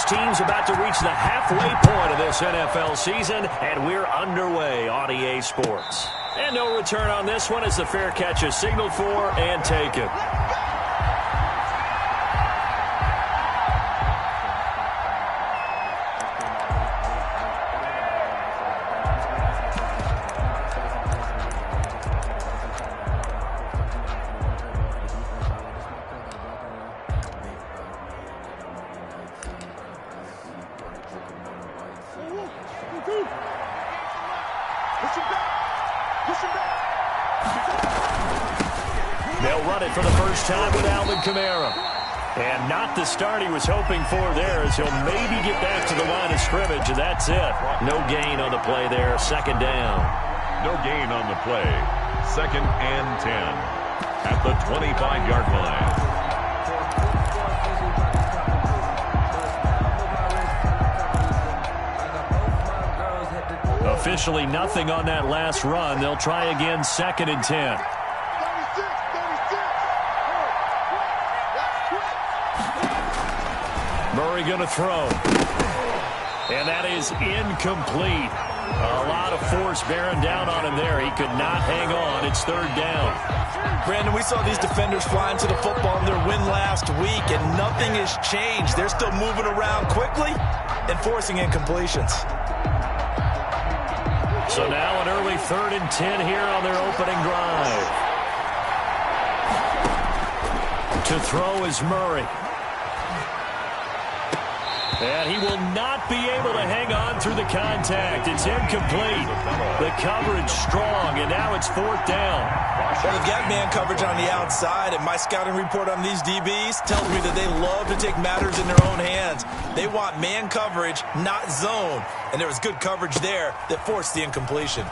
These teams about to reach the halfway point of this NFL season, and we're underway on EA Sports. And no return on this one as the fair catch is signaled for and taken. They'll run it for the first time with Alvin Kamara. And not the start he was hoping for there, as he'll maybe get back to the line of scrimmage, and that's it. No gain on the play there, second down. No gain on the play. 2nd and 10 at the 25-yard line. Officially nothing on that last run. They'll try again, 2nd and 10. Murray going to throw. And that is incomplete. A lot of force bearing down on him there. He could not hang on. It's 3rd down. Brandon, we saw these defenders flying to the football in their win last week, and nothing has changed. They're still moving around quickly and forcing incompletions. So now an early 3rd and 10 here on their opening drive. To throw is Murray. And he will not be able to hang on through the contact. It's incomplete. The coverage strong, and now it's 4th down. Well, they've got man coverage on the outside, and my scouting report on these DBs tells me that they love to take matters in their own hands. They want man coverage, not zone. And there was good coverage there that forced the incompletion.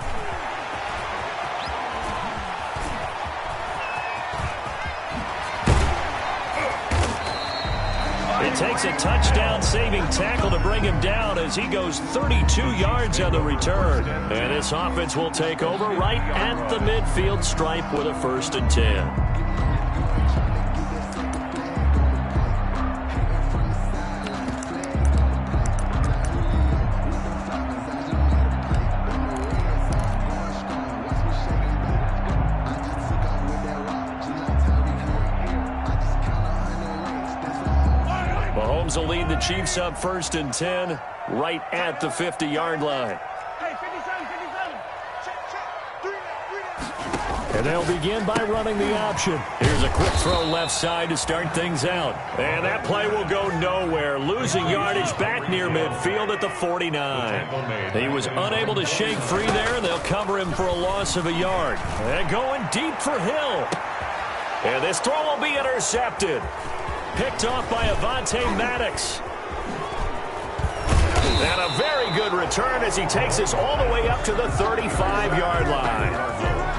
It takes a touchdown-saving tackle to bring him down as he goes 32 yards on the return. And this offense will take over right at the midfield stripe with a 1st and 10. Mahomes will lead the Chiefs up 1st and 10 right at the 50-yard line. And they'll begin by running the option. Here's a quick throw left side to start things out. And that play will go nowhere. Losing yardage back near midfield at the 49. He was unable to shake free there, and they'll cover him for a loss of a yard. And going deep for Hill. And this throw will be intercepted. Picked off by Avonte Maddox. And a very good return as he takes us all the way up to the 35-yard line.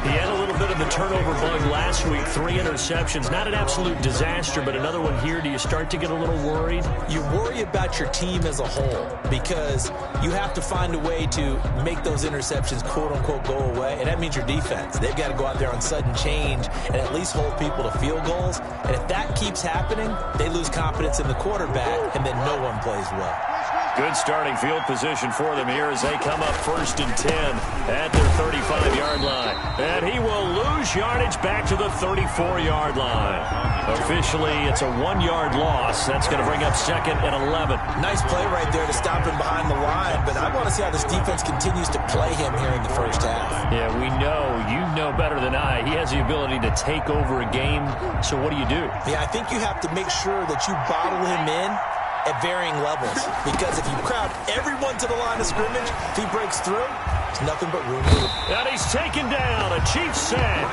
He had a little bit of the turnover bug last week, 3 interceptions. Not an absolute disaster, but another one here. Do you start to get a little worried? You worry about your team as a whole because you have to find a way to make those interceptions, quote-unquote, go away, and that means your defense. They've got to go out there on sudden change and at least hold people to field goals. And if that keeps happening, they lose confidence in the quarterback, and then no one plays well. Good starting field position for them here as they come up 1st and 10 at their 35-yard line. And he will lose yardage back to the 34-yard line. Officially, it's a 1-yard loss. That's going to bring up 2nd and 11. Nice play right there to stop him behind the line, but I want to see how this defense continues to play him here in the first half. Yeah, we know. You know better than I. He has the ability to take over a game, so what do you do? Yeah, I think you have to make sure that you bottle him in at varying levels, because if you crowd everyone to the line of scrimmage, if he breaks through, there's nothing but room to move. And he's taken down, a Chiefs sack.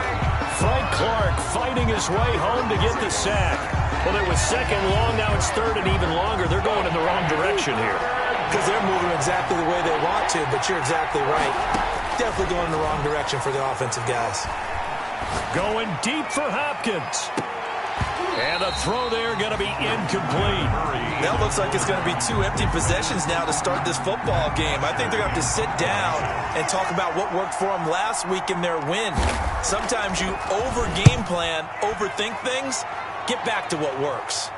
Frank Clark fighting his way home to get the sack. Well, it was 2nd long, now it's 3rd and even longer. They're going in the wrong direction here. Because they're moving exactly the way they want to, but you're exactly right. Definitely going in the wrong direction for the offensive guys. Going deep for Hopkins. And a throw there going to be incomplete. That looks like it's going to be 2 empty possessions now to start this football game. I think they're going to have to sit down and talk about what worked for them last week in their win. Sometimes you over-game plan, overthink things, get back to what works.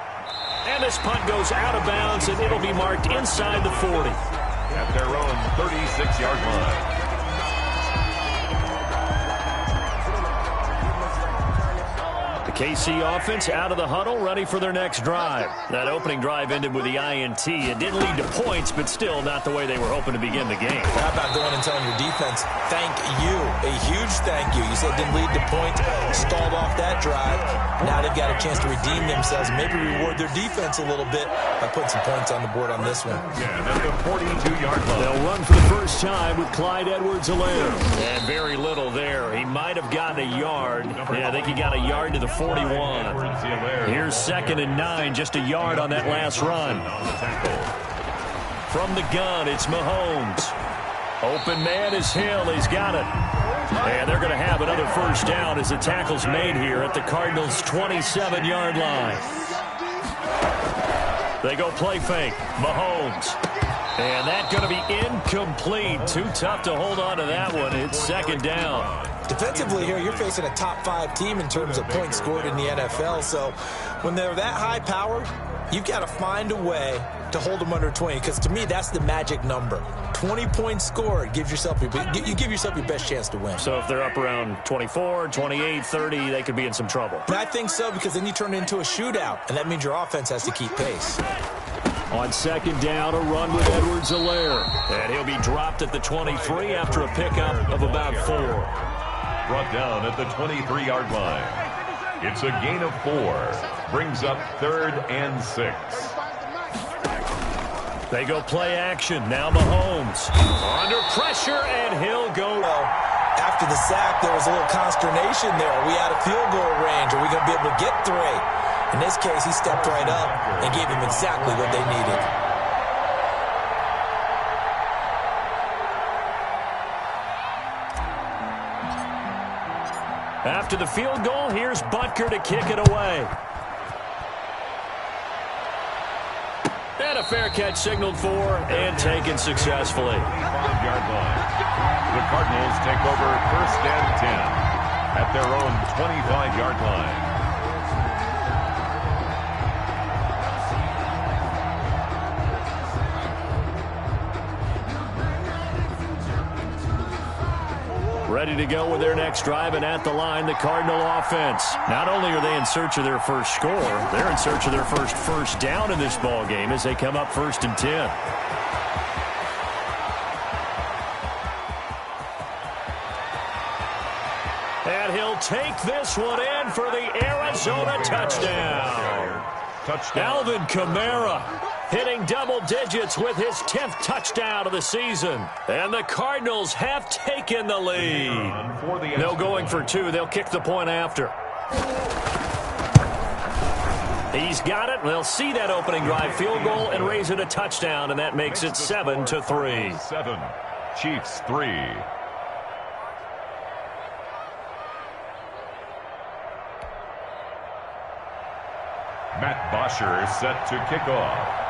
And this punt goes out of bounds, and it'll be marked inside the 40. At their own 36-yard line. KC offense out of the huddle, ready for their next drive. That opening drive ended with the INT. It didn't lead to points, but still not the way they were hoping to begin the game. How about going and telling your defense, thank you, a huge thank you. You said it didn't lead to points, stalled off that drive. Now they've got a chance to redeem themselves, maybe reward their defense a little bit by putting some points on the board on this one. Yeah, at the 42-yard line. They'll run for the first time with Clyde Edwards-Helaire. And very little there. He might have gotten a yard. Yeah, I think he got a yard to the 41. Here's 2nd and 9, just a yard on that last run. From the gun, it's Mahomes. Open man is Hill. He's got it. And they're going to have another first down as the tackle's made here at the Cardinals' 27-yard line. They go play fake. Mahomes. And that's going to be incomplete. Too tough to hold on to that one. It's 2nd down. Defensively here, you're facing a top-5 team in terms of points scored in the NFL. So when they're that high-powered, you've got to find a way to hold them under 20. Because to me, that's the magic number. 20 points scored gives yourself you give yourself your best chance to win. So if they're up around 24, 28, 30, they could be in some trouble. And I think so, because then you turn it into a shootout, and that means your offense has to keep pace. On 2nd down, a run with Edwards-Helaire. And he'll be dropped at the 23 after a pickup of about 4. Brought down at the 23-yard line. It's a gain of 4. Brings up 3rd and 6. They go play action. Now Mahomes. Under pressure, and he'll go. After the sack, there was a little consternation there. Are we out of field goal range? Are we going to be able to get 3? In this case, he stepped right up and gave them exactly what they needed. After the field goal, here's Butker to kick it away. And a fair catch signaled for and taken successfully. 5-yard line. The Cardinals take over 1st and 10 at their own 25-yard line. Ready to go with their next drive, and at the line, the Cardinal offense. Not only are they in search of their first score, they're in search of their first down in this ball game as they come up 1st and 10. And he'll take this one in for the Arizona touchdown. Alvin Kamara hitting double digits with his 10th touchdown of the season. And the Cardinals have taken the lead. No going for 2. They'll kick the point after. He's got it. They'll see that opening drive field goal and raise it a touchdown, and that makes it 7-3. 7. Chiefs 3. Matt Bosher is set to kick off.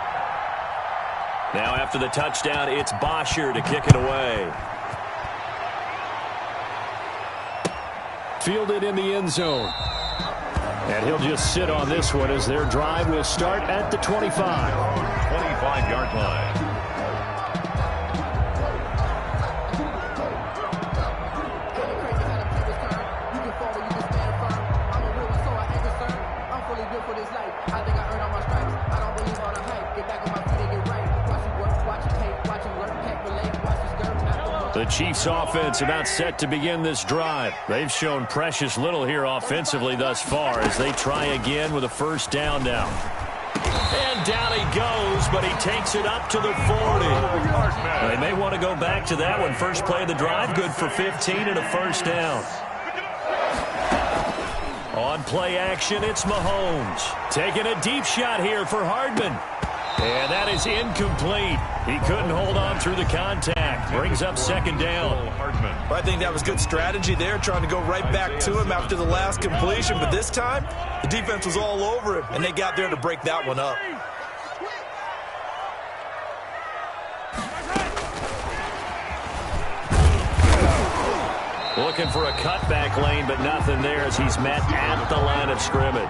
Now after the touchdown, it's Bosher to kick it away. Fielded in the end zone. And he'll just sit on this one as their drive will start at the 25. 25-yard line. The Chiefs offense about set to begin this drive. They've shown precious little here offensively thus far as they try again with a first down now. And down he goes, but he takes it up to the 40. They may want to go back to that one. First play of the drive, good for 15 and a first down. On play action, it's Mahomes. Taking a deep shot here for Hardman. And that is incomplete. He couldn't hold on through the contact. Brings up second down. Well, I think that was good strategy there, trying to go right back to him after the last completion. But this time, the defense was all over him, and they got there to break that one up. Looking for a cutback lane, but nothing there as he's met at the line of scrimmage.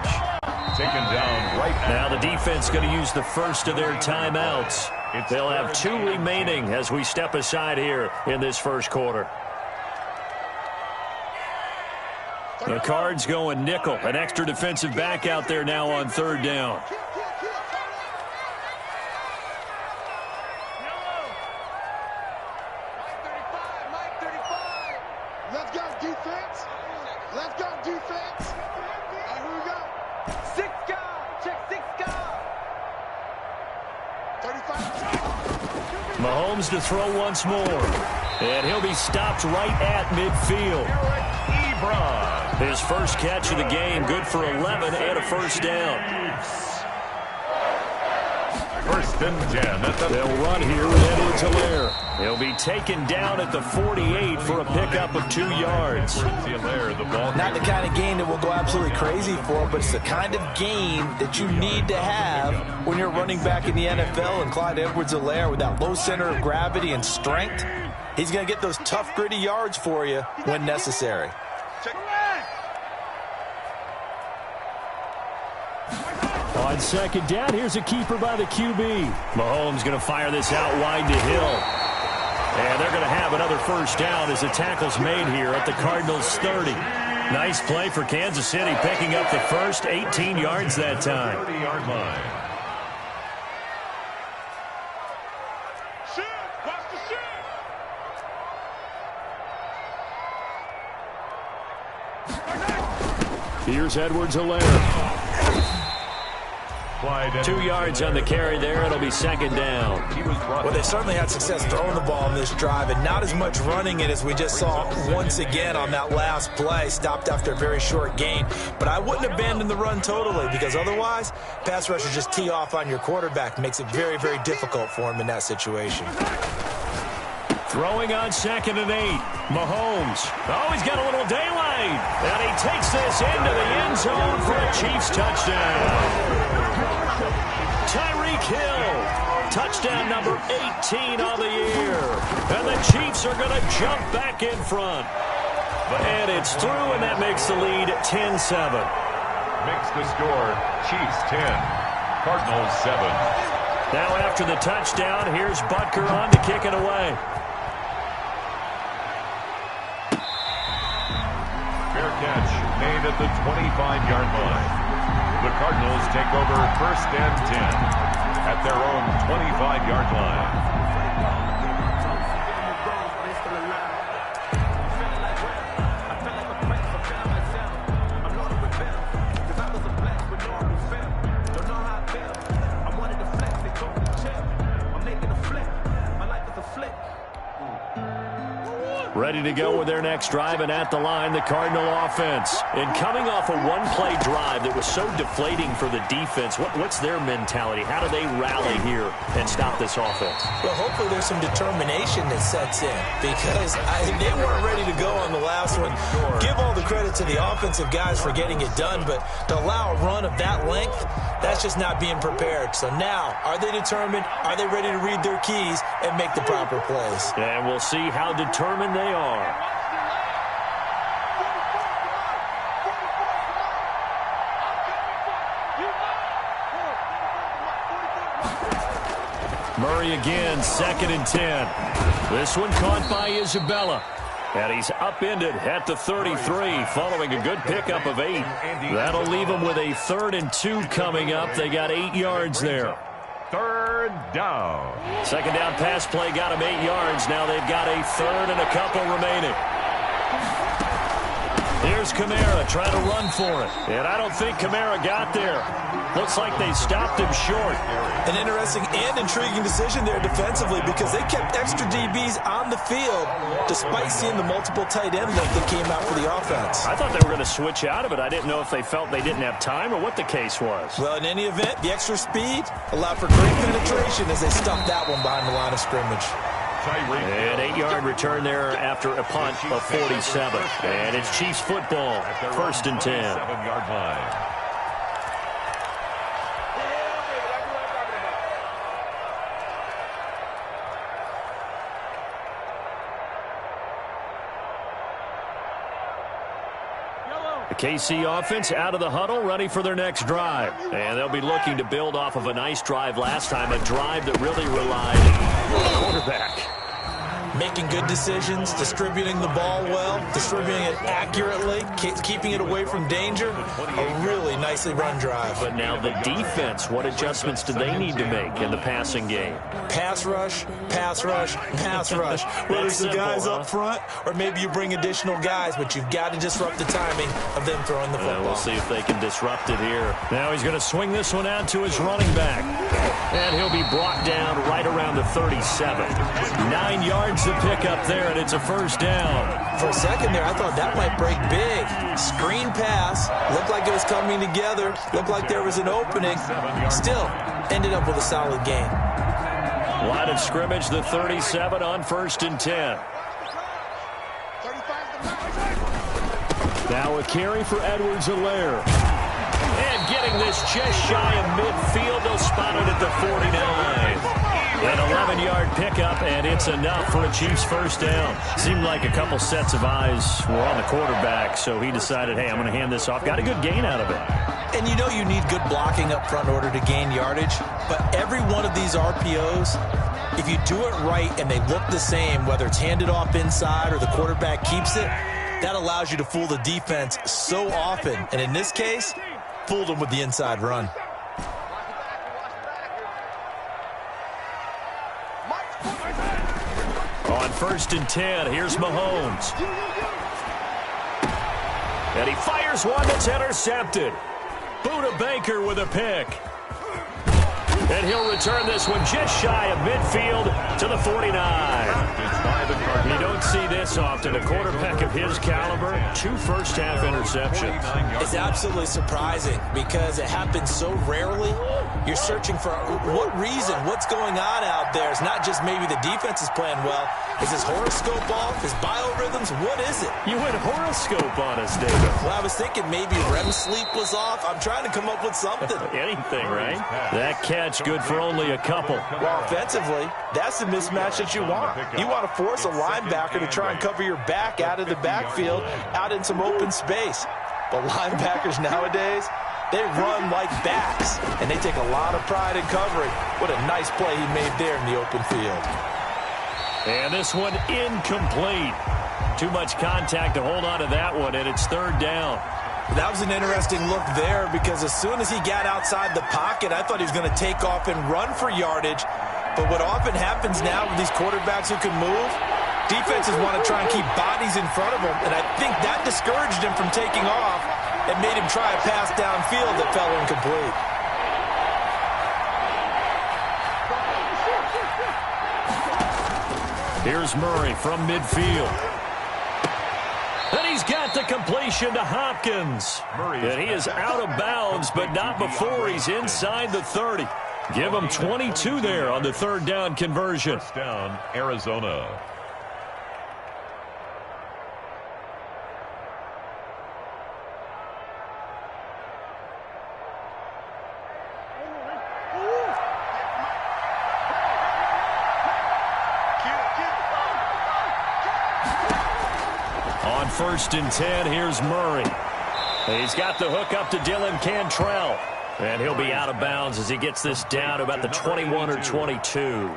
taken down right now. The defense going to use the first of their timeouts. They'll have 2 remaining as we step aside here in this first quarter. The Cards going nickel. An extra defensive back out there now on 3rd down. Let's go, defense. Let's go, defense. Here we go. 6 guard. Check 6 guard. 35. Mahomes to throw once more. And he'll be stopped right at midfield. His first catch of the game, good for 11 and a first down. 1st and 10. They'll run here with Edwards-Helaire. He'll be taken down at the 48 for a pickup of 2 yards. Not the kind of game that we'll go absolutely crazy for, but it's the kind of game that you need to have when you're running back in the NFL. And Clyde Edwards-Helaire, with that low center of gravity and strength, he's going to get those tough, gritty yards for you when necessary. On 2nd down, here's a keeper by the QB. Mahomes going to fire this out wide to Hill. And they're going to have another first down as the tackle's made here at the Cardinals' 30. Nice play for Kansas City, picking up the first, 18 yards that time. 30-yard line. Here's Edwards-Helaire. 2 yards on the carry there. It'll be 2nd down. Well, they certainly had success throwing the ball on this drive, and not as much running it as we just saw once again on that last play. Stopped after a very short gain. But I wouldn't abandon the run totally, because otherwise, pass rushers just tee off on your quarterback. Makes it very, very difficult for him in that situation. Throwing on 2nd and 8. Mahomes. Oh, he's got a little daylight. And he takes this into the end zone for a Chiefs touchdown. Tyreek Hill. Touchdown number 18 on the year. And the Chiefs are going to jump back in front. And it's through, and that makes the lead 10-7. Makes the score Chiefs 10, Cardinals 7. Now after the touchdown, here's Butker on to kick it away. Fair catch made at the 25-yard line. The Cardinals take over 1st and 10 at their own 25-yard line. Ready to go with their next drive, and at the line, the Cardinal offense. And coming off a one-play drive that was so deflating for the defense, what's their mentality? How do they rally here and stop this offense? Well, hopefully there's some determination that sets in, because they weren't ready to go on the last one. Give all the credit to the offensive guys for getting it done, but to allow a run of that length, that's just not being prepared. So now, are they determined? Are they ready to read their keys and make the proper plays? And we'll see how determined they are. Murray again, 2nd and 10. This one caught by Isabella. And he's upended at the 33 following a good pickup of 8. That'll leave him with a 3rd and 2 coming up. They got 8 yards there. 3rd down. 2nd down pass play got him 8 yards. Now they've got a 3rd and a couple remaining. Here's Kamara trying to run for it. And I don't think Kamara got there. Looks like they stopped him short. An interesting and intriguing decision there defensively, because they kept extra DBs on the field despite seeing the multiple tight end look that came out for the offense. I thought they were going to switch out of it. I didn't know if they felt they didn't have time or what the case was. Well, in any event, the extra speed allowed for great penetration as they stuffed that one behind the line of scrimmage. An 8-yard return there after a punt of 47. And it's Chiefs football, 1st and 10. 7-yard line. The KC offense out of the huddle, ready for their next drive. And they'll be looking to build off of a nice drive last time, a drive that really relied on the quarterback. Making good decisions, distributing the ball well, distributing it accurately, keeping it away from danger. A really nicely run drive. But now the defense, what adjustments do they need to make in the passing game? Pass rush, pass rush, pass rush. Whether it's the guys up front or maybe you bring additional guys, but you've got to disrupt the timing of them throwing the football. We'll see if they can disrupt it here. Now he's going to swing this one out to his running back. And he'll be brought down right around the 37. 9 yards to pick up there, and it's a first down. For a second there, I thought that might break big. Screen pass. Looked like it was coming together. Looked like there was an opening. Still, ended up with a solid gain. Line of scrimmage, the 37 on 1st and 10. Now a carry for Edwards-Helaire. And getting this just shy of midfield. They'll spot it at the 49. An 11-yard pickup, and it's enough for a Chiefs first down. Seemed like a couple sets of eyes were on the quarterback, so he decided, hey, I'm going to hand this off. Got a good gain out of it. And you know you need good blocking up front in order to gain yardage, but every one of these RPOs, if you do it right and they look the same, whether it's handed off inside or the quarterback keeps it, that allows you to fool the defense so often. And in this case, fooled them with the inside run. On 1st and 10, here's Mahomes. And he fires one that's intercepted. Buda Baker with a pick. And he'll return this one just shy of midfield to the 49. You don't see this often. A quarterback of his caliber, 2 first-half interceptions. It's absolutely surprising because it happens so rarely. You're searching for what reason, what's going on out there. It's not just maybe the defense is playing well. Is his horoscope off? His biorhythms? What is it? You went horoscope on us, David. Well, I was thinking maybe REM sleep was off. I'm trying to come up with something. Anything, right? That catch good for only a couple. Well, offensively, that's the mismatch that you want. You want to force a linebacker to try and cover your back out of the backfield, out in some open space. But linebackers nowadays, they run like backs, and they take a lot of pride in covering. What a nice play he made there in the open field. And this one incomplete. Too much contact to hold on to that one, and it's 3rd down. That was an interesting look there because as soon as he got outside the pocket, I thought he was going to take off and run for yardage. But what often happens now with these quarterbacks who can move, defenses want to try and keep bodies in front of them, and I think that discouraged him from taking off and made him try a pass downfield that fell incomplete. Here's Murray from midfield. And he's got the completion to Hopkins. And he is out of bounds, but not before he's inside the 30. Give him 22 there on the 3rd down conversion. First down, Arizona. On 1st and 10, here's Murray. He's got the hook up to Dylan Cantrell. And he'll be out of bounds as he gets this down to about the 21 or 22.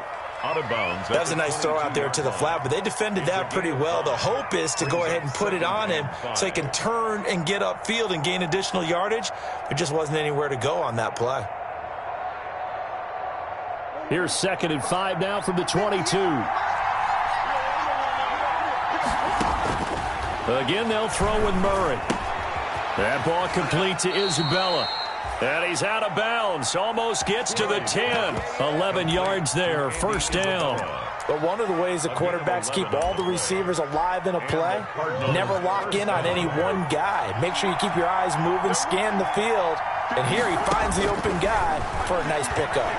Out of bounds. That was a nice throw out there to the flat, but they defended that pretty well. The hope is to go ahead and put it on him so he can turn and get upfield and gain additional yardage. There just wasn't anywhere to go on that play. Here's 2nd and 5 now from the 22. Again, they'll throw with Murray. That ball complete to Isabella. And he's out of bounds. Almost gets to the 10. 11 yards there. First down. But one of the ways that quarterbacks keep all the receivers alive in a play, never lock in on any one guy. Make sure you keep your eyes moving, scan the field. And here he finds the open guy for a nice pickup.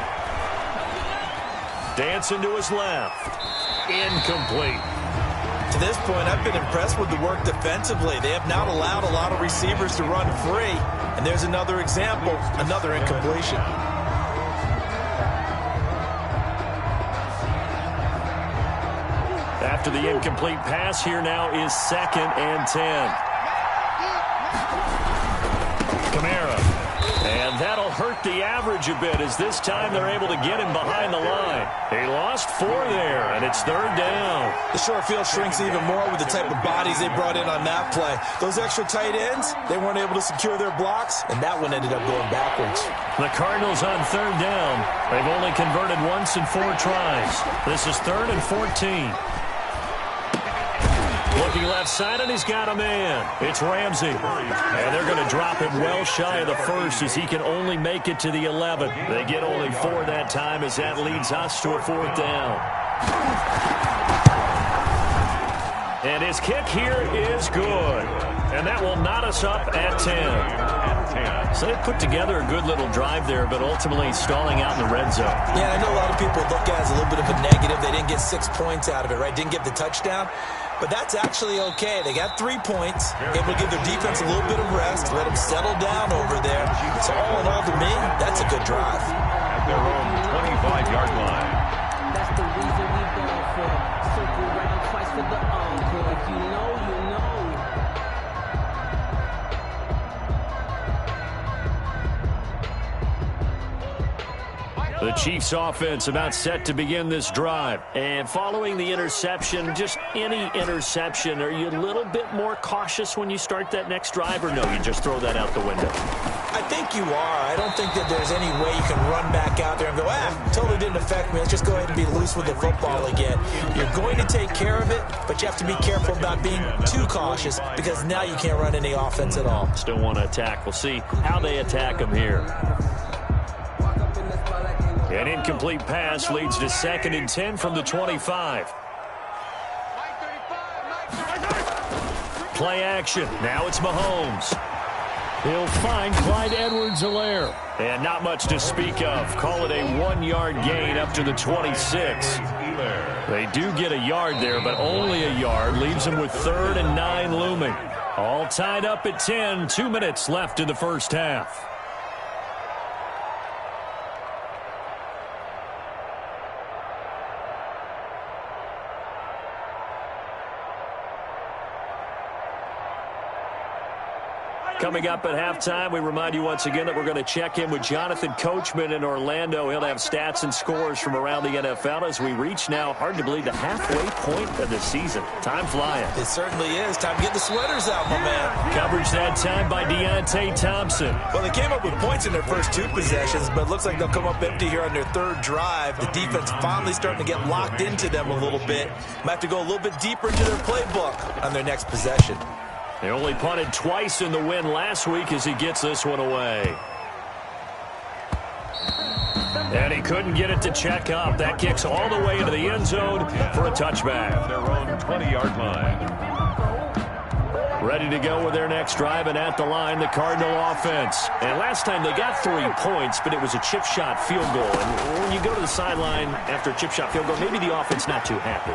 Dancing to his left. Incomplete. To this point, I've been impressed with the work defensively. They have not allowed a lot of receivers to run free. And there's another example, another incompletion. After the incomplete pass, here now is 2nd and 10. the average a bit, as this time they're able to get him behind the line. He lost 4 there, and it's 3rd down. The short field shrinks even more with the type of bodies they brought in on that play. Those extra tight ends, they weren't able to secure their blocks, and that one ended up going backwards. The Cardinals on 3rd down. They've only converted once in 4 tries. This is 3rd and 14. Looking left side, and he's got a man. It's Ramsey. And they're going to drop him well shy of the first, as he can only make it to the 11. They get only 4 that time, as that leads us to a 4th down. And his kick here is good. And that will knot us up at 10. So they put together a good little drive there, but ultimately stalling out in the red zone. Yeah, I know a lot of people look at it as a little bit of a negative. They didn't get 6 points out of it, right? Didn't get the touchdown. But that's actually okay. They got 3 points, able to give their defense a little bit of rest, let them settle down over there. So all in all, to me, that's a good drive. At their own 25-yard line. That's the reason we go for. Circle round twice for the encore. If you know, you know. The Chiefs offense about set to begin this drive. And following the interception, just any interception, are you a little bit more cautious when you start that next drive, or no, you just throw that out the window? I think you are. I don't think that there's any way you can run back out there and go, totally didn't affect me. Let's just go ahead and be loose with the football again. You're going to take care of it, but you have to be careful about being too cautious, because now you can't run any offense at all. Still want to attack. We'll see how they attack him here. An incomplete pass leads to 2nd and 10 from the 25. Play action. Now it's Mahomes. He'll find Clyde Edwards-Helaire. And not much to speak of. Call it a 1-yard gain up to the 26. They do get a yard there, but only a yard. Leaves them with 3rd and 9 looming. All tied up at 10. 2 minutes left in the first half. Coming up at halftime, we remind you once again that we're going to check in with Jonathan Coachman in Orlando. He'll have stats and scores from around the NFL as we reach now, hard to believe, the halfway point of the season. Time flying. It certainly is. Time to get the sweaters out, my man. Coverage that time by Deontay Thompson. Well, they came up with points in their first 2 possessions, but it looks like they'll come up empty here on their 3rd drive. The defense finally starting to get locked into them a little bit. Might have to go a little bit deeper into their playbook on their next possession. They only punted twice in the win last week as he gets this one away. And he couldn't get it to check up. That kicks all the way into the end zone for a touchback. Their own 20-yard line. Ready to go with their next drive, and at the line, the Cardinal offense. And last time they got 3 points, but it was a chip shot field goal. And when you go to the sideline after a chip shot field goal, maybe the offense not too happy.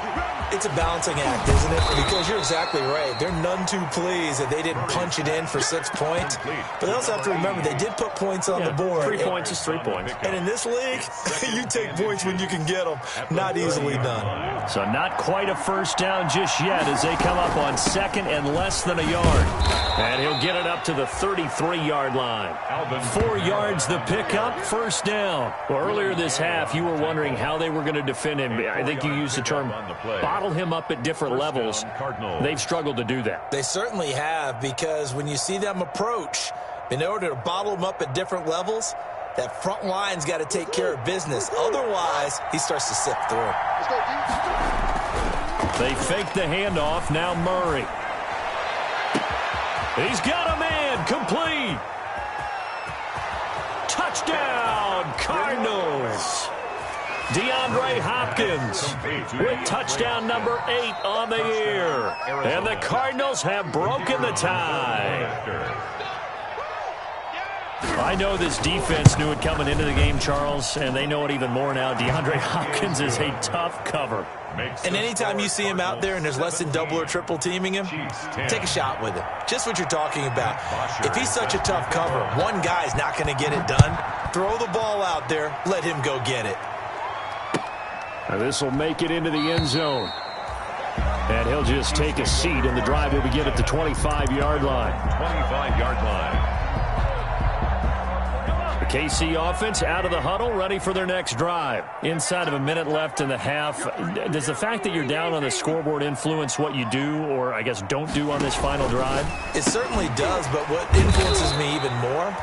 It's a balancing act, isn't it? Because you're exactly right. They're none too pleased that they didn't punch it in for 6 points. But they also have to remember they did put points on the board. 3 points is 3 points. And in this league, you take points when you can get them. Not easily done. So not quite a first down just yet as they come up on 2nd and less than a yard. And he'll get it up to the 33-yard line. 4 yards the pickup, 1st down. Well, earlier this half, you were wondering how they were going to defend him. I think you used the term bottle him up at different levels. They've struggled to do that. They certainly have, because when you see them approach, in order to bottle him up at different levels, that front line's got to take care of business. Otherwise, he starts to sift through. They fake the handoff. Now Murray. He's got a man. Complete. Touchdown, Cardinals. DeAndre Hopkins with touchdown number 8 on the year. And the Cardinals have broken the tie. I know this defense knew it coming into the game, Charles, and they know it even more now. DeAndre Hopkins is a tough cover. And anytime you see him out there and there's less than double or triple teaming him, take a shot with him. Just what you're talking about. If he's such a tough cover, one guy's not going to get it done. Throw the ball out there. Let him go get it. This will make it into the end zone. And he'll just take a seat, and the drive will begin at the 25-yard line. 25-yard line. KC offense out of the huddle, ready for their next drive. Inside of a minute left in the half, does the fact that you're down on the scoreboard influence what you do, or I guess don't do on this final drive? It certainly does, but what influences me even more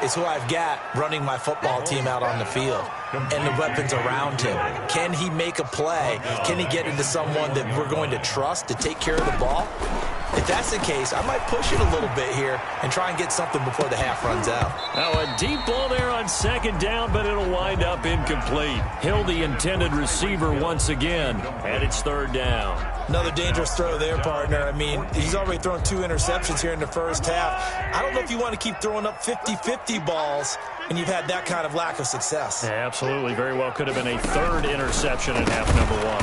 is who I've got running my football team out on the field and the weapons around him. Can he make a play? Can he get into someone that we're going to trust to take care of the ball? If that's the case, I might push it a little bit here and try and get something before the half runs out. Now a deep ball there on second down, but it'll wind up incomplete. Hill, the intended receiver once again, and it's third down. Another dangerous throw there, partner. I mean, he's already thrown 2 interceptions here in the first half. I don't know if you want to keep throwing up 50-50 balls and you've had that kind of lack of success. Yeah, absolutely. Very well could have been a third interception in half number 1.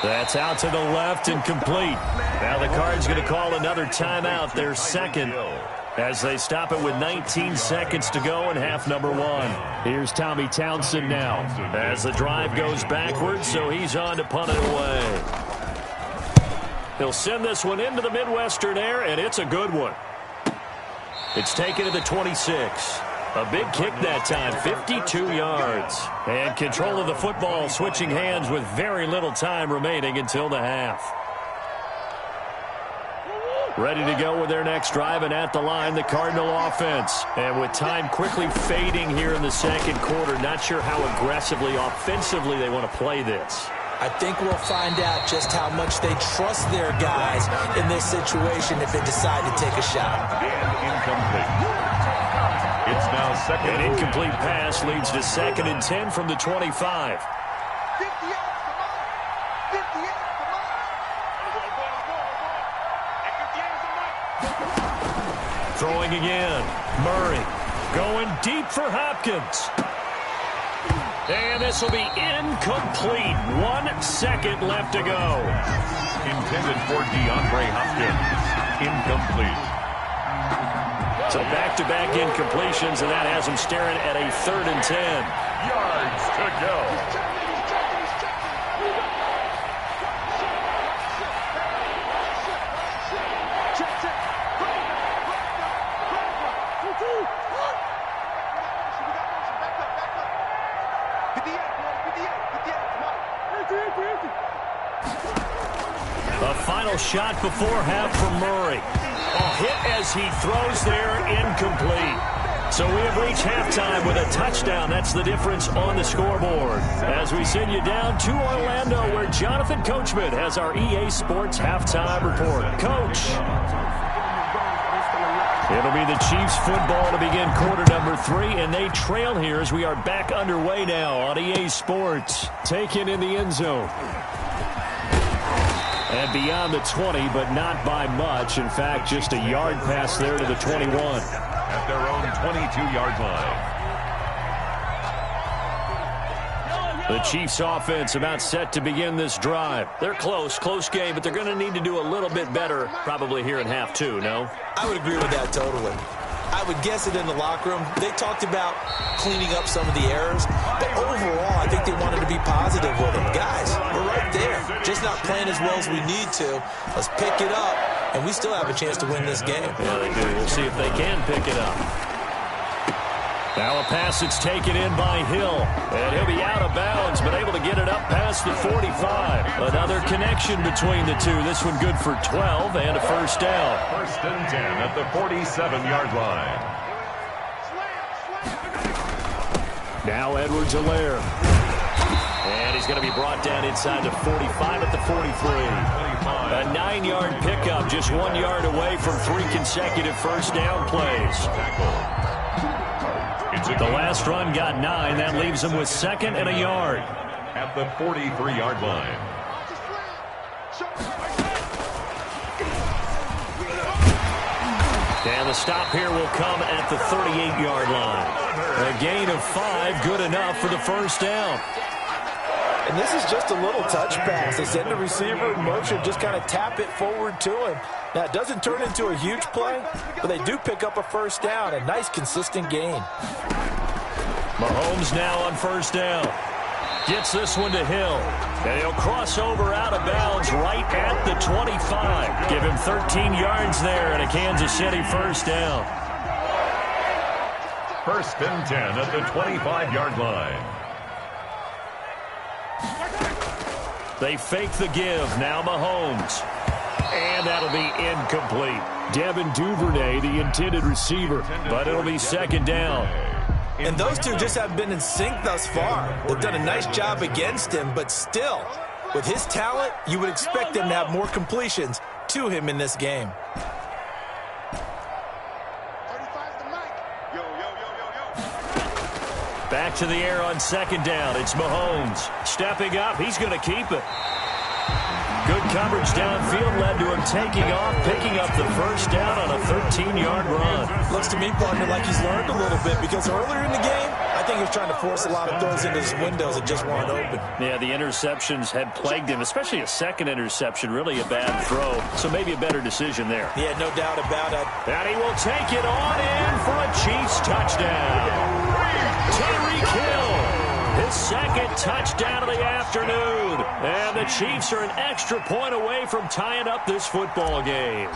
That's out to the left and complete. Now the Cards going to call another timeout, their second, as they stop it with 19 seconds to go in half number 1. Here's Tommy Townsend now as the drive goes backwards, so he's on to punt it away. He'll send this one into the Midwestern air, and it's a good one. It's taken to the 26. A big kick that time, 52 yards. And control of the football switching hands with very little time remaining until the half. Ready to go with their next drive, and at the line, the Cardinal offense. And with time quickly fading here in the second quarter, not sure how aggressively, offensively they want to play this. I think we'll find out just how much they trust their guys in this situation if they decide to take a shot. And incomplete. It's now second. An incomplete pass leads to 2nd and 10 from the 25. 50 yards, come on. 50 yards, come on. Throwing again. Murray going deep for Hopkins. And this will be incomplete. 1 second left to go. Intended for DeAndre Hopkins. Incomplete. So back-to-back incompletions, and that has him staring at a 3rd and 10. Yards to go. A final shot before half from Murray. A hit as he throws there, incomplete. So we have reached halftime with a touchdown. That's the difference on the scoreboard. As we send you down to Orlando, where Jonathan Coachman has our EA Sports halftime report. Coach. It'll be the Chiefs football to begin quarter number 3, and they trail here as we are back underway now on EA Sports. Taken in the end zone. And beyond the 20, but not by much. In fact, just a yard pass there to the 21. At their own 22-yard line. The Chiefs offense about set to begin this drive. They're close game, but they're going to need to do a little bit better probably here in half 2, no? I would agree with that totally. I would guess it in the locker room. They talked about cleaning up some of the errors, but overall, I think they wanted to be positive with them. Guys, we're right there. Just not playing as well as we need to. Let's pick it up, and we still have a chance to win this game. Yeah, they do. We'll see if they can pick it up. Now a pass that's taken in by Hill, and he'll be out of bounds, but able to get it up past the 45. Another connection between the two. This one good for 12 and a first down. 1st and 10 at the 47-yard line. Now Edwards-Helaire. And he's going to be brought down inside the 45 at the 43. A 9-yard pickup, just 1 yard away from 3 consecutive first down plays. The last run got 9. That leaves him with 2nd and a yard. At the 43-yard line. And the stop here will come at the 38-yard line. A gain of 5, good enough for the first down. And this is just a little touch pass. They send the receiver in motion, just kind of tap it forward to him. Now, it doesn't turn into a huge play, but they do pick up a first down, a nice, consistent gain. Mahomes now on first down. Gets this one to Hill. And he'll cross over out of bounds right at the 25. Give him 13 yards there and a Kansas City first down. First and 10 at the 25-yard line. They fake the give. Now Mahomes. And that'll be incomplete. Devin Duvernay, the intended receiver, but it'll be second down. And those two just haven't been in sync thus far. They've done a nice job against him, but still, with his talent, you would expect them to have more completions to him in this game. Back to the air on second down. It's Mahomes. Stepping up. He's going to keep it. Good coverage downfield led to him taking off, picking up the first down on a 13-yard run. Looks to me, partner, like he's learned a little bit because earlier in the game, I think he was trying to force a lot of throws into his windows that just weren't open. Yeah, the interceptions had plagued him, especially a second interception, really a bad throw. So maybe a better decision there. Yeah, no doubt about it. And he will take it on in for a Chiefs touchdown. Tyreek Hill, his second touchdown of the afternoon. And the Chiefs are an extra point away from tying up this football game.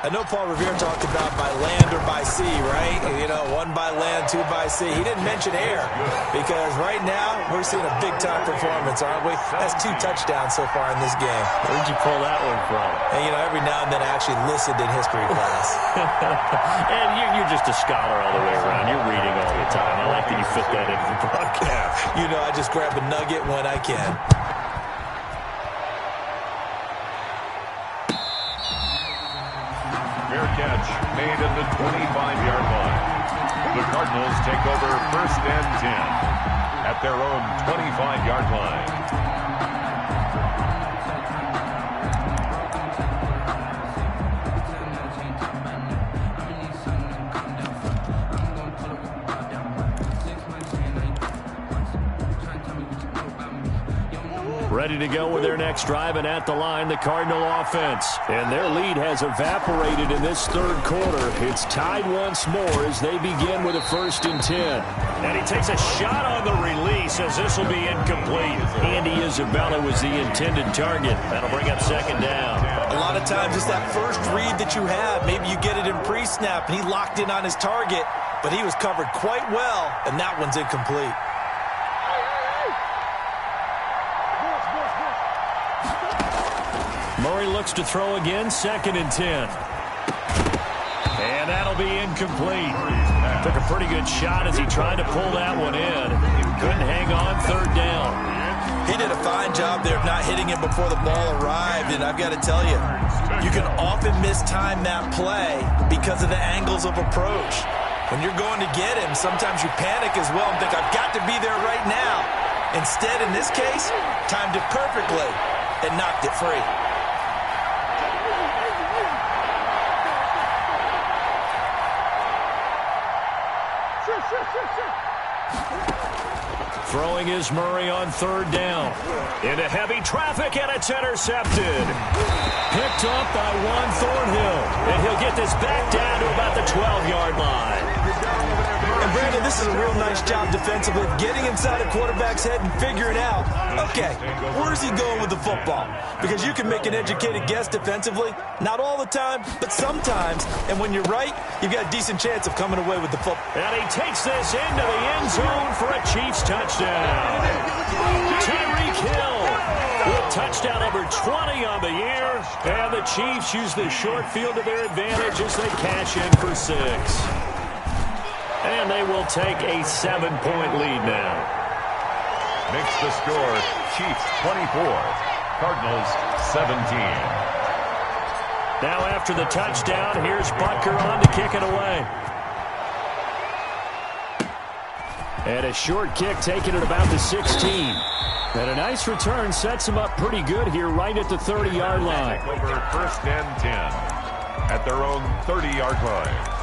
I know Paul Revere talked about by land or by sea, right? You know, one by land, two by sea. He didn't mention air because right now we're seeing a big-time performance, aren't we? That's 2 touchdowns so far in this game. Where'd you pull that one from? And, you know, every now and then I actually listened in history class. And you're just a scholar all the way around. You're reading all the time. I like that you fit that into the broadcast. You know, I just grab a nugget when I can. Fair catch made at the 25-yard line. The Cardinals take over first and 10 at their own 25-yard line. Ready to go with their next drive, and at the line, the Cardinal offense. And their lead has evaporated in this third quarter. It's tied once more as they begin with a 1st and 10. And he takes a shot on the release as this will be incomplete. Andy Isabella was the intended target. That'll bring up second down. A lot of times it's that first read that you have. Maybe you get it in pre-snap, and he locked in on his target, but he was covered quite well, and that one's incomplete. Murray looks to throw again, 2nd and 10. And that'll be incomplete. Took a pretty good shot as he tried to pull that one in. Couldn't hang on, 3rd down. He did a fine job there of not hitting him before the ball arrived, and I've got to tell you, you can often mistime that play because of the angles of approach. When you're going to get him, sometimes you panic as well and think, I've got to be there right now. Instead, in this case, timed it perfectly and knocked it free. Throwing is Murray on 3rd down. Into heavy traffic, and it's intercepted. Picked up by Juan Thornhill. And he'll get this back down to about the 12-yard line. And Brandon, this is a real nice job defensively, getting inside a quarterback's head and figuring out, okay, where's he going with the football? Because you can make an educated guess defensively, not all the time, but sometimes. And when you're right, you've got a decent chance of coming away with the football. And he takes this into the end zone for a Chiefs touchdown. Tyreek Hill with touchdown number 20 on the year. And the Chiefs use the short field to their advantage as they cash in for 6. And they will take a 7-point lead now. Makes the score Chiefs 24, Cardinals 17. Now after the touchdown, here's Butker on to kick it away. And a short kick taken at about the 16. And a nice return sets him up pretty good here right at the 30-yard line. Over 1st and 10 at their own 30-yard line.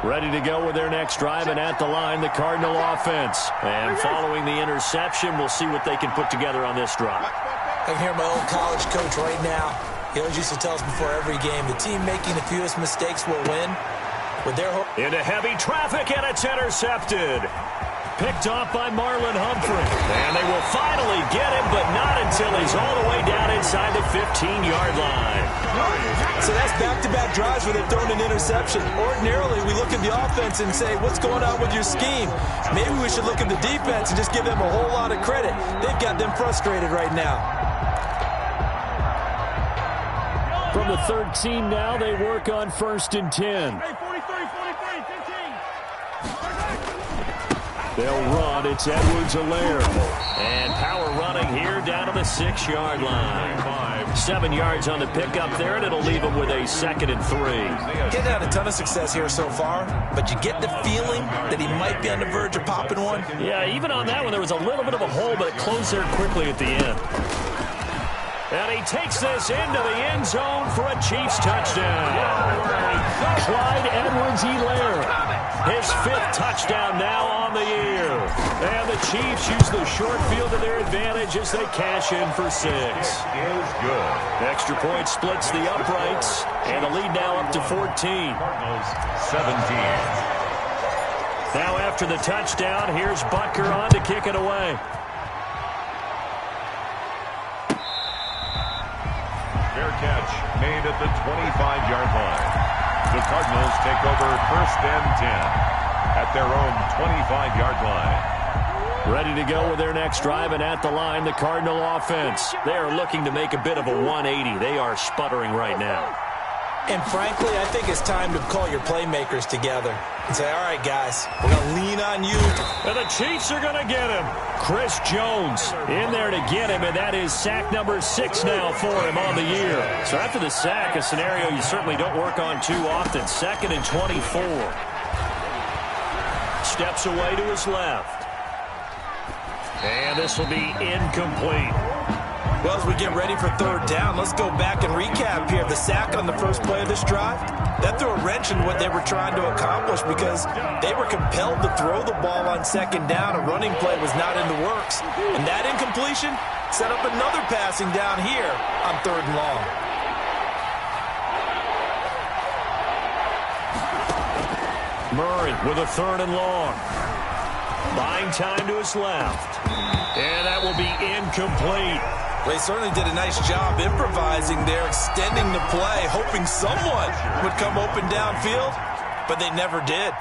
Ready to go with their next drive, and at the line, the Cardinal offense. And following the interception, we'll see what they can put together on this drive. I can hear my old college coach right now. He always used to tell us before every game, the team making the fewest mistakes will win. With their into heavy traffic, and it's intercepted. picked off by Marlon Humphrey. And they will finally get him, but not until he's all the way down inside the 15-yard line. So that's back-to-back drives where they've thrown an interception. Ordinarily, we look at the offense and say, what's going on with your scheme? Maybe we should look at the defense and just give them a whole lot of credit. They've got them frustrated right now. From the 13 now, they work on 1st and 10. They'll run. It's Edwards-Helaire. And power running here down to the 6-yard line. 7 yards on the pickup there, and it'll leave them with a 2nd and 3. Getting had a ton of success here so far, but you get the feeling that he might be on the verge of popping one. Yeah, even on that one, there was a little bit of a hole, but it closed there quickly at the end. And he takes this into the end zone for a Chiefs touchdown. Clyde Edwards-Helaire. His 5th touchdown now on the year. And the Chiefs use the short field to their advantage as they cash in for 6. Is good. Extra point splits the uprights. And the lead now up to 14. Cardinals 17. Now after the touchdown, here's Butker on to kick it away. Fair catch made at the 25-yard line. The Cardinals take over 1st and 10 at their own 25-yard line. Ready to go with their next drive, and at the line, the Cardinal offense. They are looking to make a bit of a 180. They are sputtering right now. And frankly, I think it's time to call your playmakers together and say, all right, guys, we're going to lean on you. And the Chiefs are going to get him. Chris Jones in there to get him, and that is sack number 6 now for him on the year. So after the sack, a scenario you certainly don't work on too often. 2nd and 24. Steps away to his left. And this will be incomplete. Well, as we get ready for 3rd down, let's go back and recap here. The sack on the first play of this drive, that threw a wrench in what they were trying to accomplish because they were compelled to throw the ball on 2nd down. A running play was not in the works. And that incompletion set up another passing down here on 3rd and long. Murray with a 3rd and long. Buying time to his left. And that will be incomplete. They certainly did a nice job improvising there, extending the play, hoping someone would come open downfield, but they never did.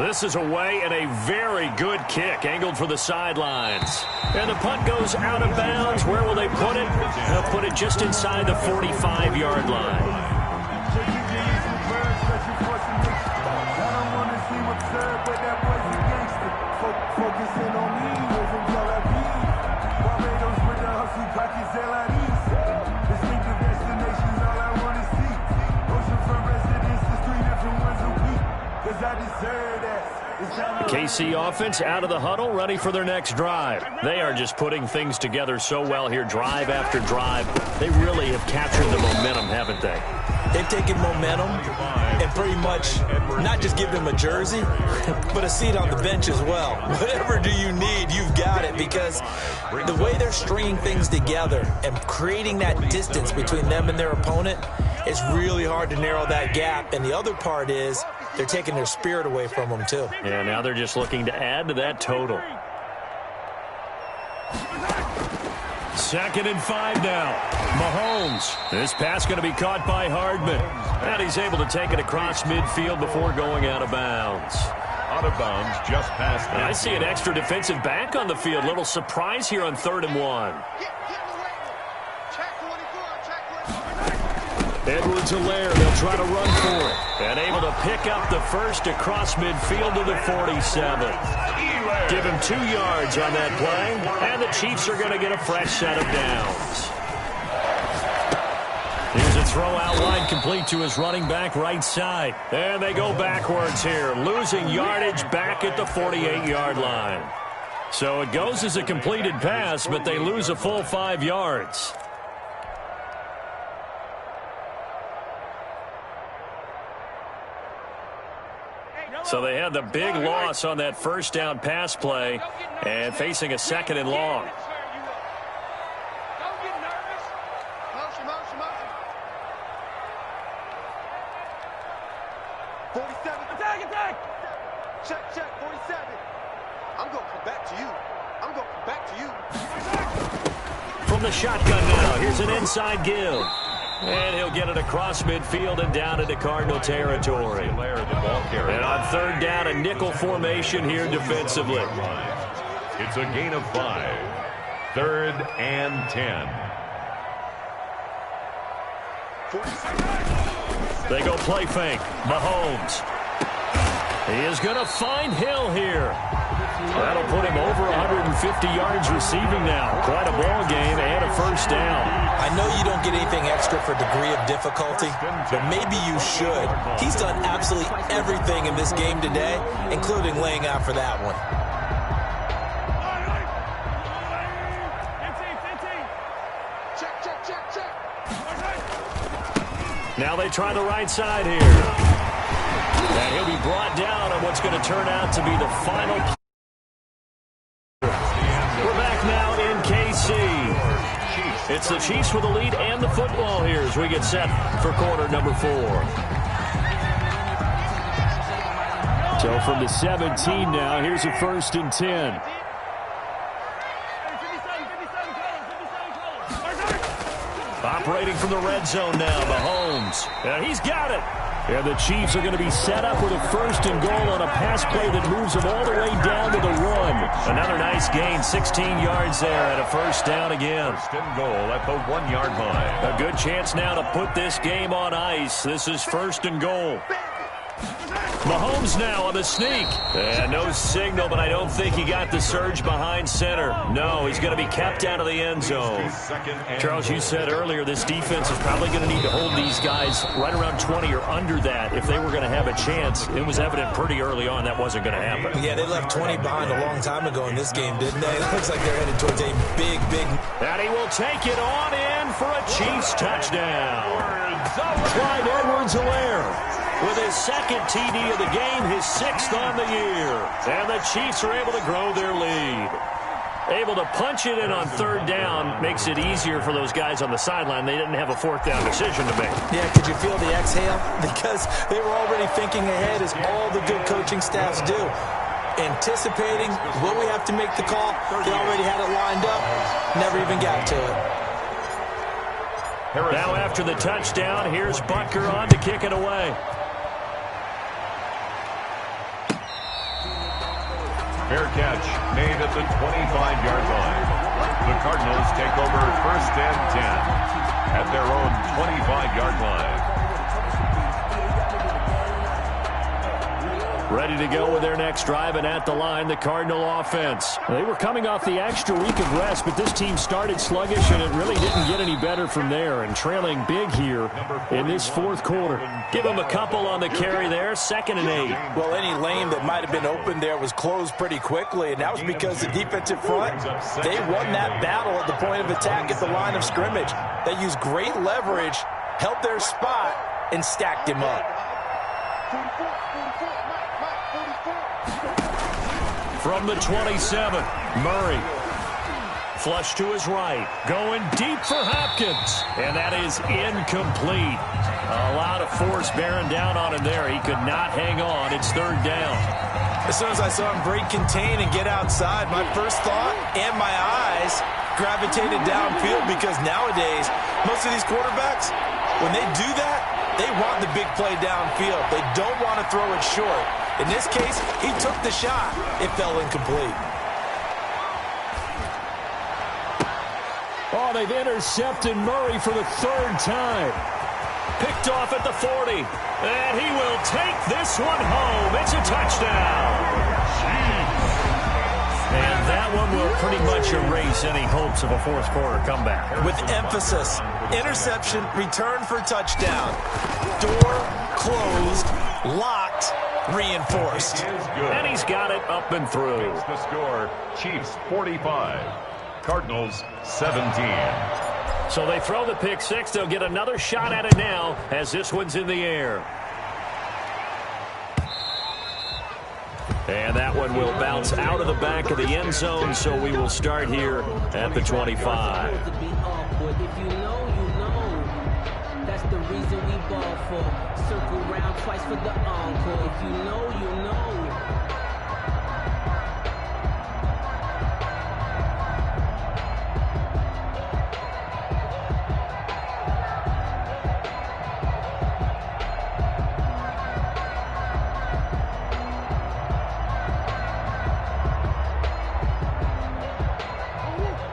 This is away and a very good kick, angled for the sidelines. And the punt goes out of bounds. Where will they put it? They'll put it just inside the 45-yard line. KC offense out of the huddle, ready for their next drive. They are just putting things together so well here, drive after drive. They really have captured the momentum, haven't they? They've taken momentum and pretty much not just give them a jersey, but a seat on the bench as well. Whatever do you need, you've got it, because the way they're stringing things together and creating that distance between them and their opponent, it's really hard to narrow that gap. And the other part is they're taking their spirit away from them, too. Yeah, now they're just looking to add to that total. 2nd and 5 now. Mahomes. This pass going to be caught by Hardman. And he's able to take it across midfield before going out of bounds. Out of bounds just past midfield. I see an extra defensive back on the field. Little surprise here on 3rd and 1. Edwards-Helaire, they'll try to run for it. And able to pick up the first across midfield to the 47. Give him 2 yards on that play. And the Chiefs are going to get a fresh set of downs. Here's a throw out wide, complete to his running back right side. And they go backwards here, losing yardage back at the 48-yard line. So it goes as a completed pass, but they lose a full 5 yards. So they had the big loss on that first down pass play and facing a 2nd and long. Check, 47. I'm going to come back to you. I'm going to come back to you. From the shotgun now, here's an inside give. And he'll get it across midfield and down into Cardinal territory. And on third down, a nickel formation here defensively. It's a gain of 5. 3rd and 10. They go play fake. Mahomes. He is going to find Hill here. That'll put him over 150 yards receiving now. Quite a ball game and a first down. I know you don't get anything extra for degree of difficulty, but maybe you should. He's done absolutely everything in this game today, including laying out for that one. Check. Now they try the right side here. And he'll be brought down on what's going to turn out to be the final. We're back now in KC. It's the Chiefs with the lead and the football here as we get set for quarter number 4. So from the 17 now, here's a 1st and 10. Operating from the red zone now, Mahomes. And he's got it. And the Chiefs are going to be set up with a 1st and goal on a pass play that moves them all the way down to the 1. Another nice gain, 16 yards there and a 1st down again. 1st and goal at the 1-yard line. A good chance now to put this game on ice. This is 1st and goal. Mahomes now on the sneak. And no signal, but I don't think he got the surge behind center. No, he's going to be kept out of the end zone. Charles, you said earlier this defense is probably going to need to hold these guys right around 20 or under that if they were going to have a chance. It was evident pretty early on that wasn't going to happen. Yeah, they left 20 behind a long time ago in this game, didn't they? It looks like they're headed towards a big... And he will take it on in for a Chiefs touchdown. Clyde Edwards-Helaire with his 2nd TD of the game, his 6th on the year. And the Chiefs are able to grow their lead. Able to punch it in on 3rd down makes it easier for those guys on the sideline. They didn't have a 4th down decision to make. Yeah, could you feel the exhale? Because they were already thinking ahead, as all the good coaching staffs do. Anticipating, will we have to make the call? They already had it lined up. Never even got to it. Now after the touchdown, here's Butker on to kick it away. Fair catch made at the 25-yard line. The Cardinals take over 1st and 10 at their own 25-yard line. Ready to go with their next drive, and at the line, the Cardinal offense. They were coming off the extra week of rest, but this team started sluggish, and it really didn't get any better from there, and trailing big here in this 4th quarter. Give them a couple on the carry there, 2nd and 8. Well, any lane that might have been open there was closed pretty quickly, and that was because the defensive front, they won that battle at the point of attack at the line of scrimmage. They used great leverage, held their spot, and stacked him up. From the 27, Murray. Flush to his right. Going deep for Hopkins. And that is incomplete. A lot of force bearing down on him there. He could not hang on. It's 3rd down. As soon as I saw him break contain and get outside, my first thought and my eyes gravitated downfield, because nowadays, most of these quarterbacks, when they do that, they want the big play downfield. They don't want to throw it short. In this case, he took the shot. It fell incomplete. Oh, they've intercepted Murray for the 3rd time. Picked off at the 40. And he will take this one home. It's a touchdown. And that one will pretty much erase any hopes of a 4th quarter comeback. With emphasis, interception, return for touchdown. Door closed, locked, reinforced. And he's got it up and through. It's the score, Chiefs 45, Cardinals 17. So they throw the pick 6. They'll get another shot at it now as this one's in the air. And that one will bounce out of the back of the end zone, so we will start here at the 25. That's the reason we ball for. Circle round twice for the encore. If you know, you know.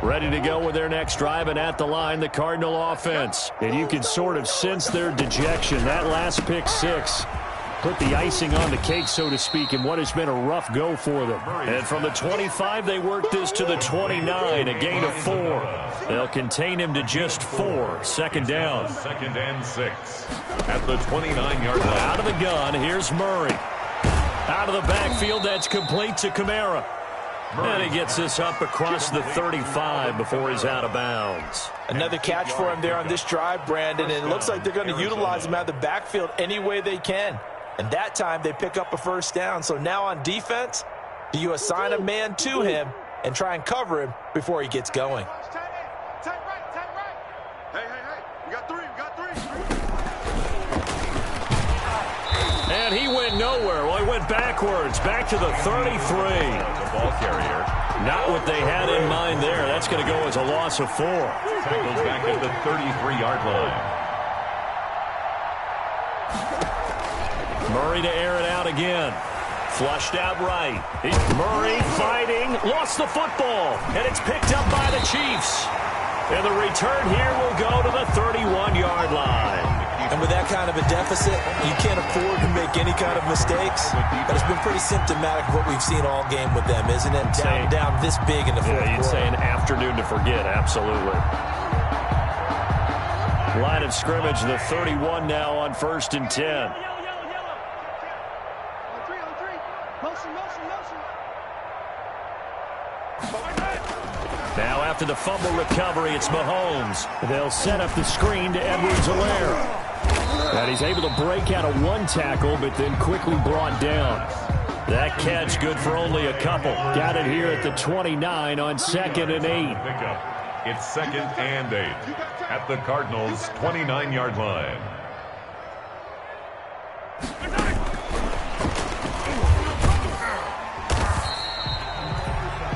Ready to go with their next drive, and at the line, the Cardinal offense. And you can sort of sense their dejection. That last pick six put the icing on the cake, so to speak, in what has been a rough go for them. And from the 25, they work this to the 29, a gain of 4. They'll contain him to just 4. Second down. 2nd and 6 at the 29-yard line. Out of the gun, here's Murray. Out of the backfield, that's complete to Kamara. And he gets this up across the 35 before he's out of bounds. Another catch for him there on this drive, Brandon, and it looks like they're going to utilize him out of the backfield any way they can. And that time they pick up a first down. So now on defense, do you assign a man to him and try and cover him before he gets going? Tight right. Hey. We got 3. And he went nowhere. Well, he went backwards, back to the 33. The ball carrier. Not what they had in mind there. That's going to go as a loss of 4. Tackles back at the 33-yard line. Murray to air it out again. Flushed out right. Murray fighting. Lost the football. And it's picked up by the Chiefs. And the return here will go to the 31-yard line. And with that kind of a deficit, you can't afford to make any kind of mistakes. But it's been pretty symptomatic of what we've seen all game with them, isn't it? Down this big in the fourth quarter. You'd say an afternoon to forget, absolutely. Line of scrimmage, the 31 now on 1st and 10. On 3. Motion. Now after the fumble recovery, it's Mahomes. They'll set up the screen to Edwards-Helaire. And he's able to break out of one tackle, but then quickly brought down. That catch good for only a couple. Got it here at the 29 on 2nd and 8. It's 2nd and 8 at the Cardinals' 29-yard line.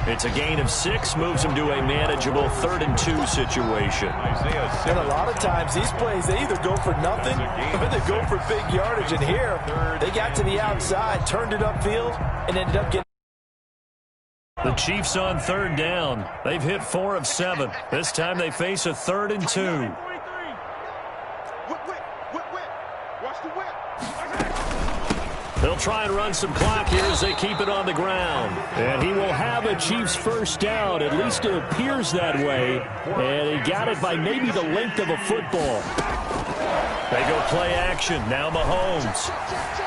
It's a gain of 6, moves him to a manageable 3rd and 2 situation. And a lot of times these plays, they either go for nothing or they go for big yardage. And here, they got to the outside, turned it upfield, and ended up getting. The Chiefs on 3rd down. They've hit 4 of 7. This time they face a 3rd and 2. Watch the whip. They'll try and run some clock here as they keep it on the ground. And he will have a Chiefs first down. At least it appears that way. And he got it by maybe the length of a football. They go play action. Now Mahomes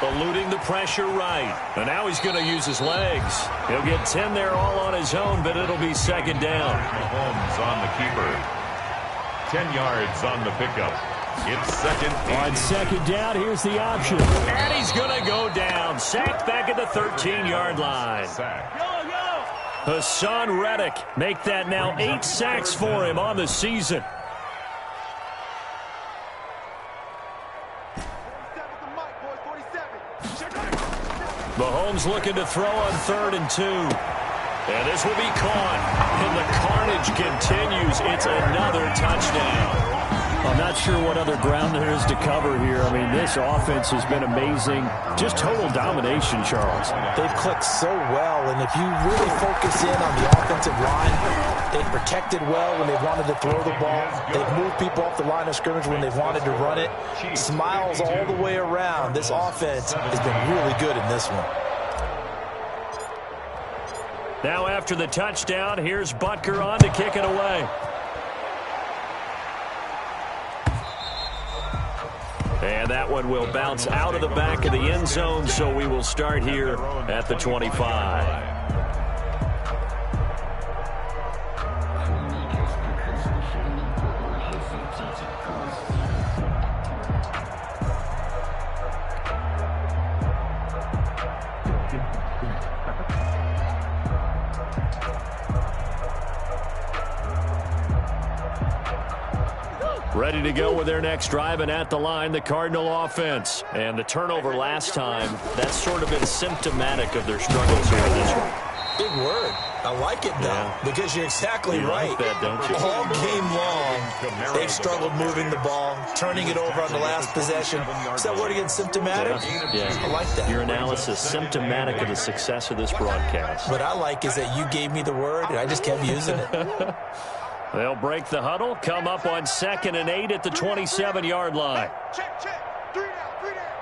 eluding the pressure right. And now he's going to use his legs. He'll get 10 there all on his own, but it'll be 2nd down. Mahomes on the keeper. 10 yards on the pickup. It's 2nd. On 2nd down, here's the option. And he's going to go down. Sacked back at the 13-yard line. Hassan Reddick make that now 8 sacks for him on the season. Mahomes looking to throw on 3rd and 2. And this will be caught. And the carnage continues. It's another touchdown. I'm not sure what other ground there is to cover here. I mean, this offense has been amazing. Just total domination, Charles. They've clicked so well, and if you really focus in on the offensive line, they've protected well when they've wanted to throw the ball. They've moved people off the line of scrimmage when they've wanted to run it. Smiles all the way around. This offense has been really good in this one. Now after the touchdown, here's Butker on to kick it away. And that one will bounce out of the back of the end zone, so we will start here at the 25. Ready to go with their next drive, and at the line, the Cardinal offense. And the turnover last time, that's sort of been symptomatic of their struggles here in this one. Big word. I like it, though, because you're exactly right. Like that, don't you? All game long, they've struggled moving the ball, turning it over on the last possession. Is that word again, symptomatic? Yeah. I like that. Your analysis, symptomatic of the success of this broadcast. What I like is that you gave me the word, and I just kept using it. They'll break the huddle, come up on 2nd and 8 at the 27-yard line. Check, check. 3 down, 3 down.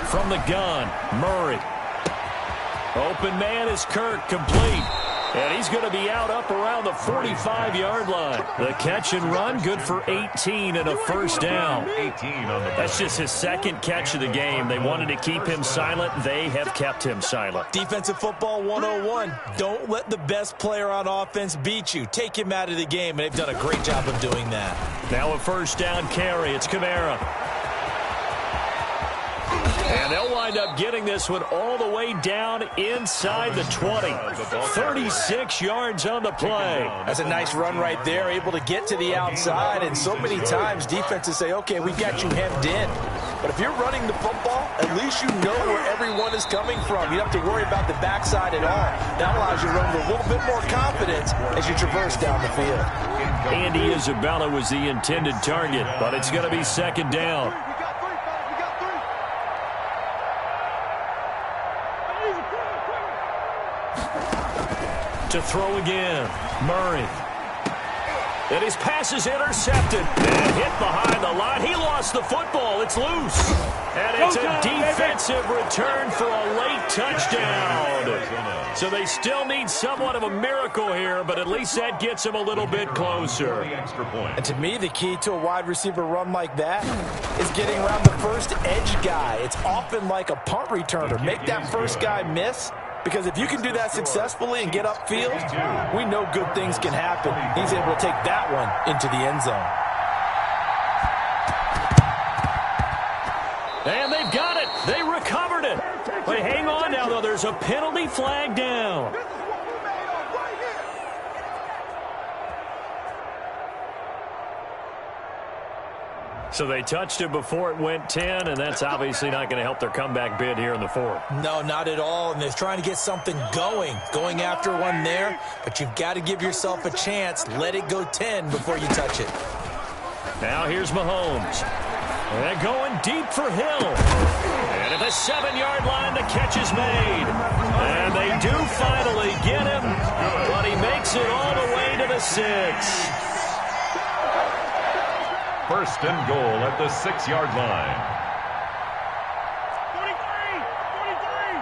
From the gun, Murray. Open man is Kirk, complete. And he's going to be out up around the 45-yard line. The catch and run, good for 18 and a first down. 18 on the That's just his second catch of the game. They wanted to keep him silent. They have kept him silent. Defensive football 101. Don't let the best player on offense beat you. Take him out of the game, and they've done a great job of doing that. Now a first down carry. It's Kamara. And they'll wind up getting this one all the way down inside the 20. 36 yards on the play. That's a nice run right there, able to get to the outside. And so many times defenses say, okay, we got you hemmed in. But if you're running the football, at least you know where everyone is coming from. You don't have to worry about the backside at all. That allows you to run with a little bit more confidence as you traverse down the field. Andy Isabella was the intended target, but it's going to be second down. To throw again, Murray. And his pass is intercepted and hit behind the line. He lost the football. It's loose. And it's a defensive return for a late touchdown. So they still need somewhat of a miracle here, but at least that gets them a little bit closer. And to me, the key to a wide receiver run like that is getting around the first edge guy. It's often like a punt returner. Make that first guy miss. Because if you can do that successfully and get upfield, we know good things can happen. He's able to take that one into the end zone. And they've got it. They recovered it. But hang on now, though. There's a penalty flag down. So they touched it before it went 10, and that's obviously not going to help their comeback bid here in the 4th. No, not at all, and they're trying to get something going after one there, but you've got to give yourself a chance. Let it go 10 before you touch it. Now here's Mahomes. They're going deep for Hill. And at the 7-yard line, the catch is made. And they do finally get him, but he makes it all the way to the 6. First and goal at the 6-yard line. 43! 43!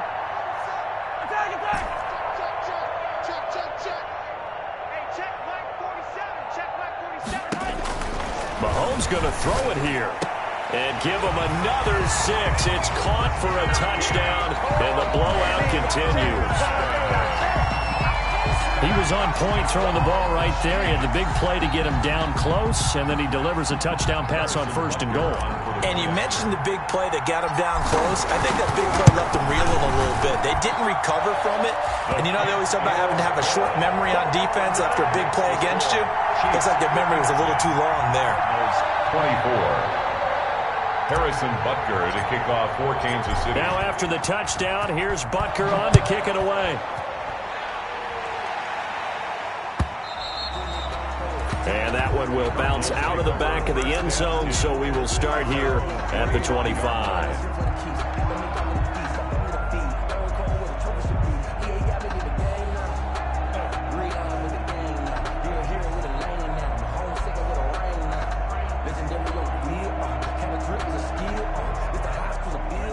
Attack, attack! Check, check, check. Hey, check Mike 47. Check Mike 47. Mahomes going to throw it here. And give him another 6. It's caught for a touchdown, and the blowout continues. He was on point throwing the ball right there. He had the big play to get him down close, and then he delivers a touchdown pass on first and goal. And you mentioned the big play that got him down close. I think that big play left him reeling a little bit. They didn't recover from it. And you know, they always talk about having to have a short memory on defense after a big play against you. Looks like their memory was a little too long there. 24. Harrison Butker to kick off for Kansas City. Now after the touchdown, here's Butker on to kick it away. And that one will bounce out of the back of the end zone, so we will start here at the 25.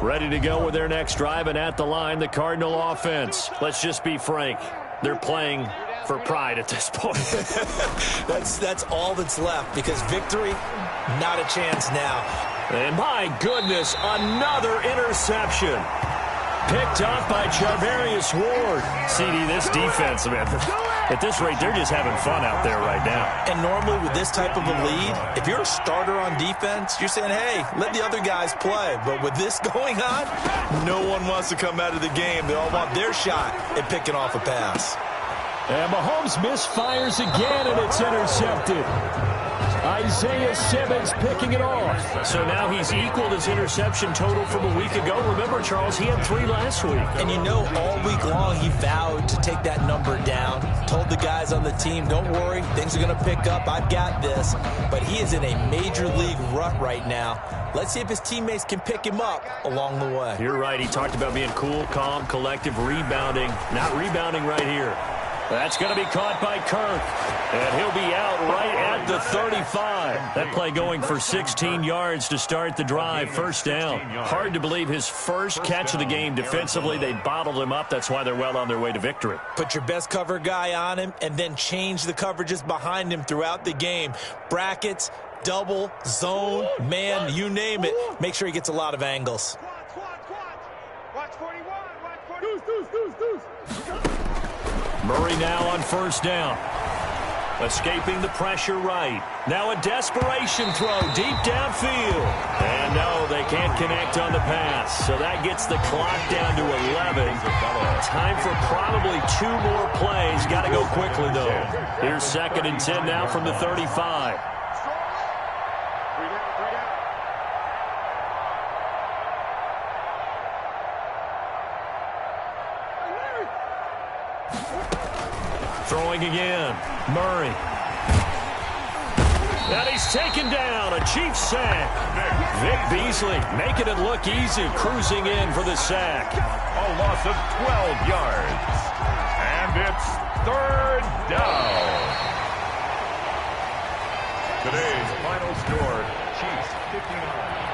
Ready to go with their next drive, and at the line, the Cardinal offense. Let's just be frank. They're playing for pride at this point. That's all that's left, because victory, not a chance now. And my goodness, another interception. Picked off by Charvarius Ward. CD, this defense, man, at this rate, they're just having fun out there right now. And normally with this type of a lead, if you're a starter on defense, you're saying, hey, let the other guys play. But with this going on, no one wants to come out of the game. They all want their shot at picking off a pass. And Mahomes misfires again, and it's intercepted. Isaiah Simmons picking it off. So now he's equaled his interception total from a week ago. Remember, Charles, he had 3 last week. And you know, all week long he vowed to take that number down. Told the guys on the team, don't worry, things are going to pick up. I've got this. But he is in a major league rut right now. Let's see if his teammates can pick him up along the way. You're right. He talked about being cool, calm, collective, rebounding. Not rebounding right here. That's going to be caught by Kirk. And he'll be out right at the 35. That play going for 16 yards to start the drive. First down. Hard to believe his first catch of the game defensively. They bottled him up. That's why they're well on their way to victory. Put your best cover guy on him and then change the coverages behind him throughout the game. Brackets, double, zone, man, you name it. Make sure he gets a lot of angles. Watch 41. Watch 41. Deuce. Murray now on first down. Escaping the pressure right. Now a desperation throw deep downfield. And no, they can't connect on the pass. So that gets the clock down to 11. Time for probably 2 more plays. Got to go quickly, though. Here's 2nd and 10 now from the 35. Throwing again. Murray. And he's taken down. A Chiefs sack. Vic Beasley making it look easy, cruising in for the sack. A loss of 12 yards. And it's 3rd down. Today's final score, Chiefs 59.